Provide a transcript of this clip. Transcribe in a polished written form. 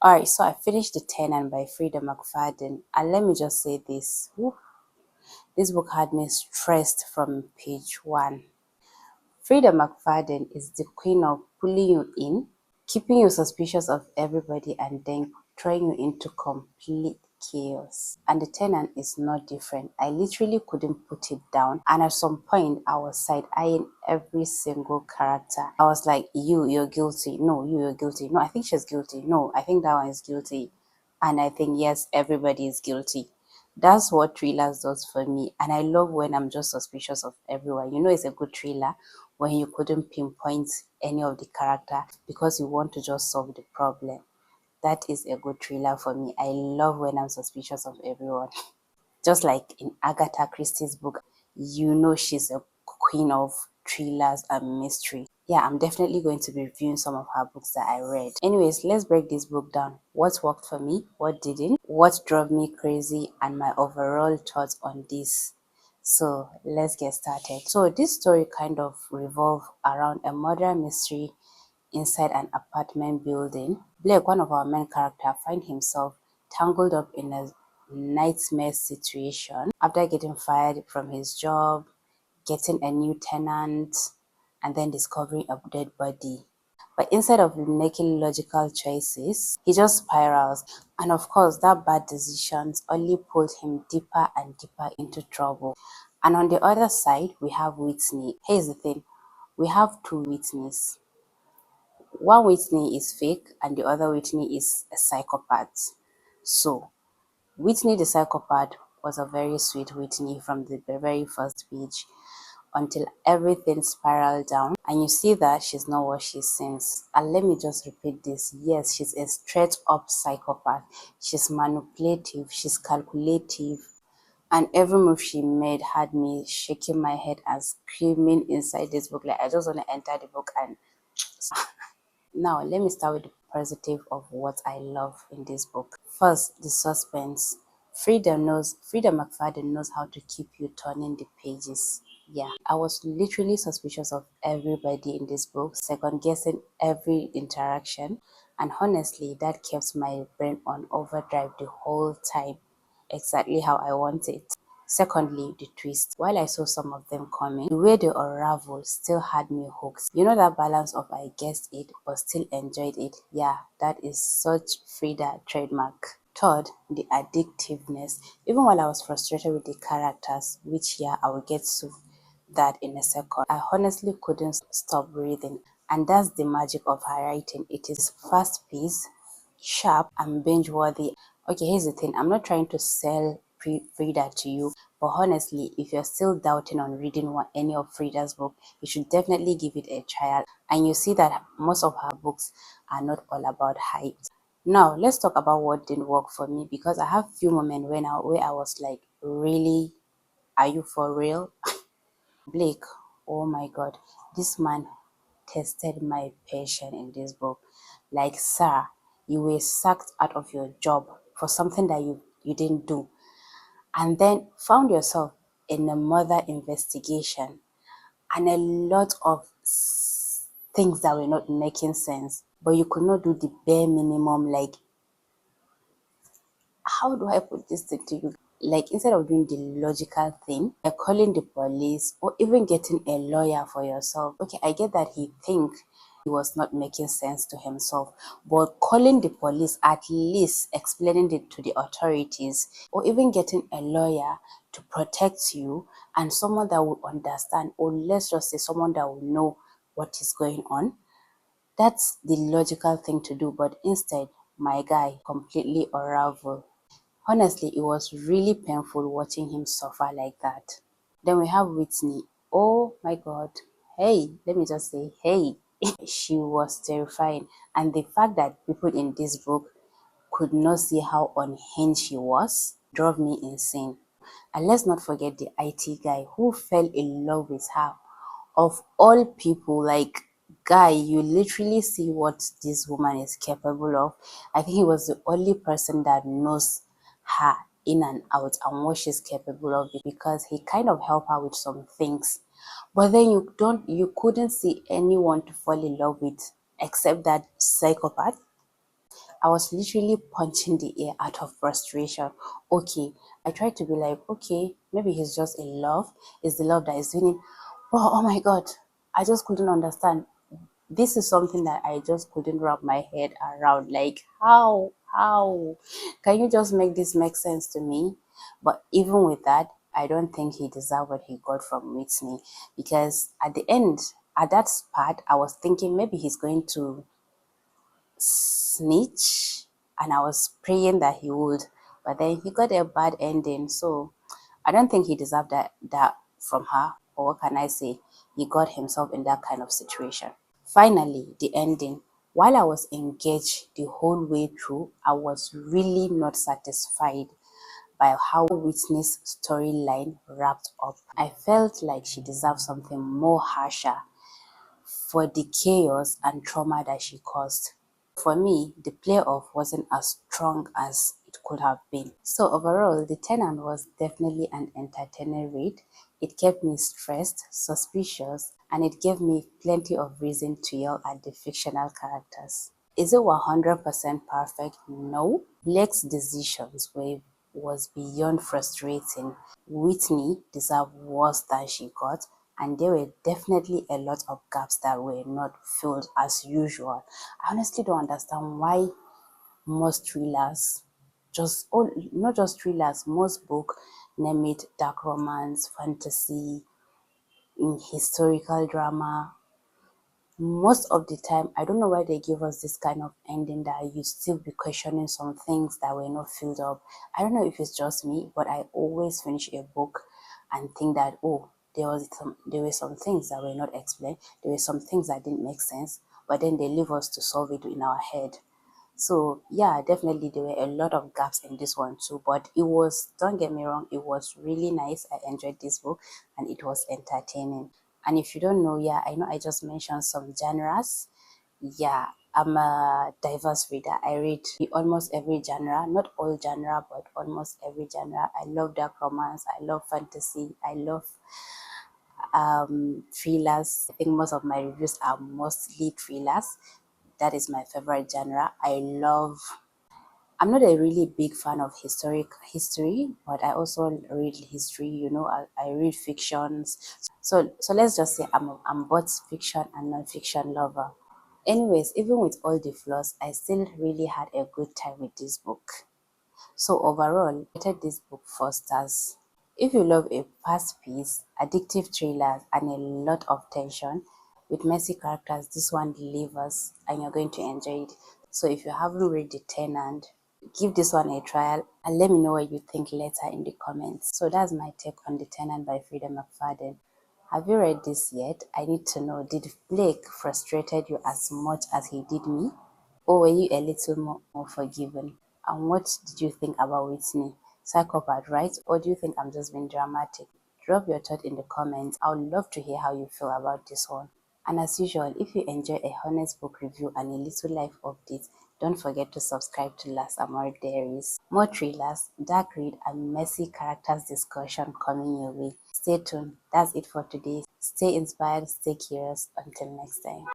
Alright, so I finished The Tenant by Frieda McFadden, and let me just say this. This book had me stressed from page 1. Frieda McFadden is the queen of pulling you in, keeping you suspicious of everybody, and then throwing you into complete chaos. And The Tenant is not different. I literally couldn't put it down, and at some point I was side-eyeing every single character. I was like, you're guilty. No, you're guilty. No, I think she's guilty. No, I think that one is guilty. And I think, yes, everybody is guilty. That's what thrillers does for me, and I love when I'm just suspicious of everyone. You know, it's a good thriller when you couldn't pinpoint any of the character because you want to just solve the problem. That is a good thriller for me. I love when I'm suspicious of everyone. Just like in Agatha Christie's book, you know she's a queen of thrillers and mystery. Yeah, I'm definitely going to be reviewing some of her books that I read. Anyways, let's break this book down. What worked for me, what didn't, what drove me crazy, and my overall thoughts on this. So let's get started. So this story kind of revolves around a murder mystery inside an apartment building. Blake, one of our main characters, finds himself tangled up in a nightmare situation after getting fired from his job, getting a new tenant, and then discovering a dead body. But instead of making logical choices, he just spirals. And of course, that bad decisions only pulled him deeper and deeper into trouble. And on the other side, we have Whitney. Here's the thing, we have two Whitneys. One Whitney is fake and the other Whitney is a psychopath. So Whitney the psychopath was a very sweet Whitney from the very first page until everything spiraled down, and you see that she's not what she seems. And let me just repeat this. Yes, she's a straight up psychopath. She's manipulative, she's calculative, and every move she made had me shaking my head and screaming inside this book. Like, I just want to enter the book and now, let me start with the positive of what I love in this book. First, the suspense. Frieda McFadden knows how to keep you turning the pages. Yeah, I was literally suspicious of everybody in this book, second guessing every interaction, and honestly, that kept my brain on overdrive the whole time, exactly how I want it. Secondly, the twist. While I saw some of them coming, the way they unraveled still had me hooked. You know that balance of I guessed it but still enjoyed it? Yeah, that is such Frida trademark. Third, the addictiveness. Even while I was frustrated with the characters, which yeah, I will get to that in a second, I honestly couldn't stop breathing. And that's the magic of her writing. It is fast-paced, sharp, and binge-worthy. Okay, here's the thing. I'm not trying to sell Frida to you, but honestly, if you're still doubting on reading any of Frida's book, you should definitely give it a trial. And you see that most of her books are not all about hype. Now, let's talk about what didn't work for me, because I have few moments where I was like, really? Are you for real? Blake, oh my god, this man tested my patience in this book. Like, sir, you were sacked out of your job for something that you didn't do, and then found yourself in a murder investigation and a lot of things that were not making sense, but you could not do the bare minimum. Like, how do I put this thing to you? Like, instead of doing the logical thing, like calling the police or even getting a lawyer for yourself. Okay, I get that he think he was not making sense to himself, but calling the police, at least explaining it to the authorities, or even getting a lawyer to protect you and someone that will understand, or let's just say someone that will know what is going on. That's the logical thing to do, but instead, my guy completely unraveled. Honestly, it was really painful watching him suffer like that. Then we have Whitney. Oh my god. Hey, let me just say, hey. She was terrifying. And the fact that people in this book could not see how unhinged she was drove me insane. And let's not forget the IT guy who fell in love with her. Of all people, like, guy, you literally see what this woman is capable of. I think he was the only person that knows her in and out and what she's capable of, because he kind of helped her with some things. But then you couldn't see anyone to fall in love with except that psychopath. I was literally punching the air out of frustration. Okay, I tried to be like, okay, maybe he's just in love. It's the love that is winning. But oh my God, I just couldn't understand. This is something that I just couldn't wrap my head around. Like, how? How? Can you just make this make sense to me? But even with that, I don't think he deserved what he got from Whitney, because at the end, at that part, I was thinking maybe he's going to snitch, and I was praying that he would, but then he got a bad ending. So I don't think he deserved that from her. Or what can I say? He got himself in that kind of situation. Finally, the ending. While I was engaged the whole way through, I was really not satisfied by how Whitney's storyline wrapped up. I felt like she deserved something more harsher for the chaos and trauma that she caused. For me, the playoff wasn't as strong as it could have been. So overall, The Tenant was definitely an entertaining read. It kept me stressed, suspicious, and it gave me plenty of reason to yell at the fictional characters. Is it 100% perfect? No. Blake's decisions was beyond frustrating. Whitney deserved worse than she got, and there were definitely a lot of gaps that were not filled as usual. I honestly don't understand why most thrillers, not just thrillers, most book, name it dark romance, fantasy, historical drama, most of the time, I don't know why they give us this kind of ending that you still be questioning some things that were not filled up. I don't know if it's just me, but I always finish a book and think that, oh, there were some things that were not explained, there were some things that didn't make sense, but then they leave us to solve it in our head. So yeah, definitely there were a lot of gaps in this one too, but it was, don't get me wrong, it was really nice. I enjoyed this book and it was entertaining. And if you don't know, yeah, I know I just mentioned some genres. Yeah, I'm a diverse reader. I read almost every genre, not all genre, but almost every genre. I love dark romance, I love fantasy, I love thrillers. I think most of my reviews are mostly thrillers. That is my favorite genre. I'm not a really big fan of history, but I also read history. I read fictions. So let's just say I'm both fiction and non-fiction lover. Anyways, even with all the flaws, I still really had a good time with this book. So overall, I rated this book 4 stars. If you love a fast-paced, addictive thriller and a lot of tension with messy characters, this one delivers and you're going to enjoy it. So if you haven't read The Tenant, give this one a trial and let me know what you think later in the comments. So that's my take on The Tenant by Frieda McFadden. Have you read this yet? I need to know, did Blake frustrated you as much as he did me? Or were you a little more forgiving? And what did you think about Whitney? Psychopath, right? Or do you think I'm just being dramatic? Drop your thought in the comments. I would love to hear how you feel about this one. And as usual, if you enjoy a honest book review and a little life update, don't forget to subscribe to Last Amor Diaries. More thrillers, dark read, and messy characters discussion coming your way. Stay tuned. That's it for today. Stay inspired, stay curious. Until next time.